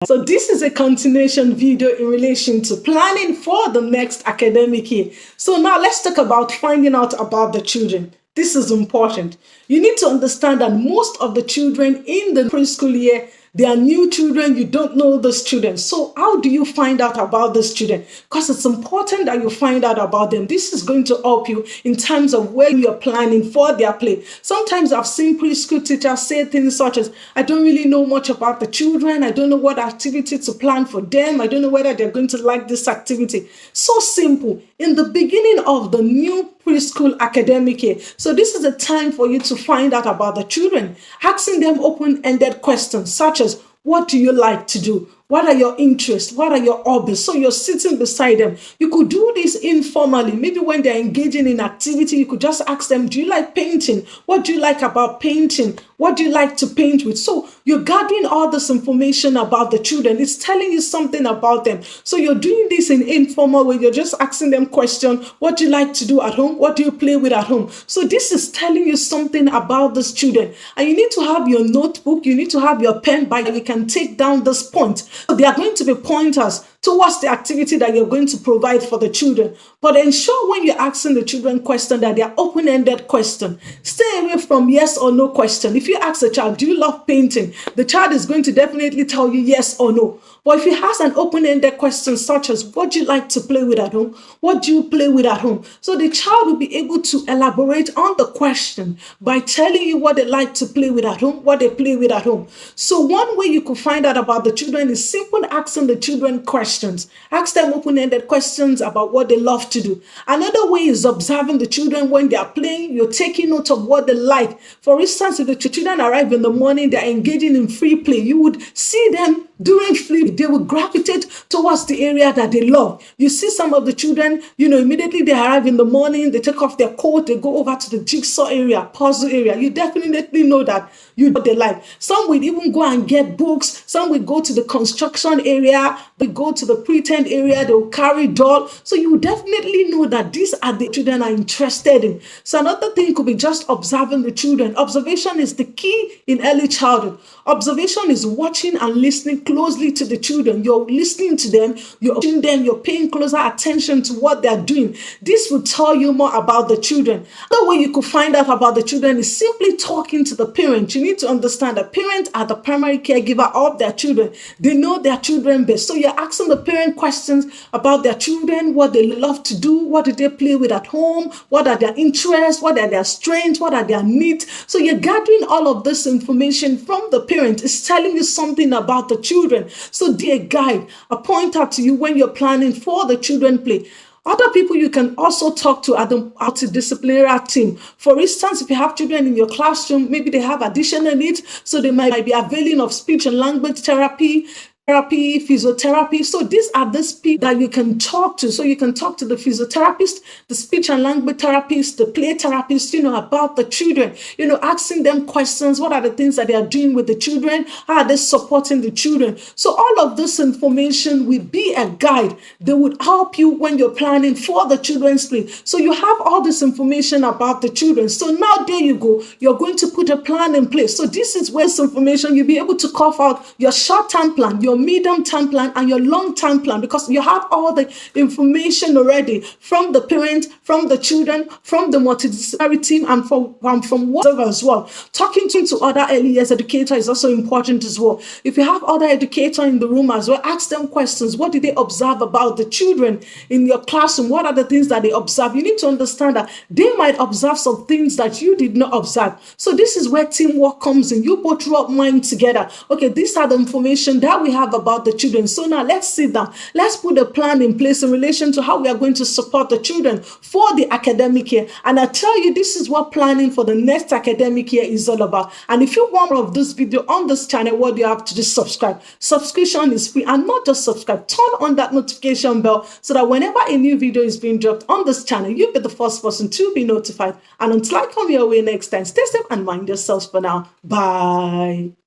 So this is a continuation video in relation to planning for the next academic year. So now let's talk about finding out about the children. This is important. You need to understand that most of the children in the preschool year, they are new children. You don't know those children. So how do you find out about those children? Because it's important that you find out about them. This is going to help you in terms of when you're planning for their play. Sometimes I've seen preschool teachers say things such as, I don't really know much about the children. I don't know what activity to plan for them. I don't know whether they're going to like this activity. So simple. In the beginning of the new preschool academic year. So this is a time for you to find out about the children, asking them open-ended questions such as, what do you like to do? What are your interests? What are your hobbies? So you're sitting beside them. You could do this informally. Maybe when they're engaging in activity, you could just ask them, do you like painting? What do you like about painting? What do you like to paint with? So you're gathering all this information about the children. It's telling you something about them. So you're doing this in informal way. You're just asking them questions. What do you like to do at home? What do you play with at home? So this is telling you something about these children. And you need to have your notebook. You need to have your pen by you can take down this point. So they are going to be pointers towards the activity that you're going to provide for the children. But ensure when you're asking the children questions that they are open-ended questions. Stay away from yes or no question. If you ask a child, do you love painting? The child is going to definitely tell you yes or no. But if you ask an open-ended question such as, what do you like to play with at home? What do you play with at home? So the child will be able to elaborate on the question by telling you what they like to play with at home, what they play with at home. So one way you could find out about the children is simple asking the children questions. Ask them open-ended questions about what they love to do. Another way is observing the children when they are playing. You're taking note of what they like. For instance, if the children arrive in the morning, they're engaging in free play. You would see them during free, they will gravitate towards the area that they love. You see some of the children, immediately they arrive in the morning, they take off their coat, they go over to the jigsaw area, puzzle area. You definitely know that what they like. Some will even go and get books. Some will go to the construction area. They go to the pretend area. They will carry doll. So you will definitely know that these are the children are interested in. So another thing could be just observing the children. Observation is the key in early childhood. Observation is watching and listening closely to the children. You're listening to them, you're watching them, you're paying closer attention to what they're doing. This will tell you more about the children. Another way you could find out about the children is simply talking to the parents. You need to understand that parents are the primary caregiver of their children. They know their children best. So you're asking the parent questions about their children, what they love to do, what do they play with at home, what are their interests, what are their strengths, what are their needs. So you're gathering all of this information from the parent. It's telling you something about the children. So dear guide, a pointer to you when you're planning for the children play. Other people you can also talk to at the multidisciplinary team. For instance, if you have children in your classroom, maybe they have additional needs, so they might be availing of speech and language therapy, physiotherapy. So these are the people that you can talk to. So you can talk to the physiotherapist, the speech and language therapist, the play therapist, about the children, asking them questions. What are the things that they are doing with the children? How are they supporting the children? So all of this information will be a guide that would help you when you're planning for the children's play. So you have all this information about the children. So now there you go. You're going to put a plan in place. So this is where this information you'll be able to carve out your short-term plan, your medium-term plan, and your long-term plan, because you have all the information already from the parent, from the children, from the multidisciplinary team, and from whatever as well. Talking to other early years educators is also important as well. If you have other educators in the room as well, ask them questions. What did they observe about the children in your classroom? What are the things that they observe? You need to understand that they might observe some things that you did not observe. So this is where teamwork comes in. You both rub mind together. Okay, these are the information that we have about the children. So now let's sit down. Let's put a plan in place in relation to how we are going to support the children for the academic year. And I tell you, this is what planning for the next academic year is all about. And if you want more of this video on this channel, what do you have to do? Subscribe. Subscription is free, and not just subscribe. Turn on that notification bell so that whenever a new video is being dropped on this channel, you'll be the first person to be notified. And until I come your way next time, stay safe and mind yourselves for now. Bye.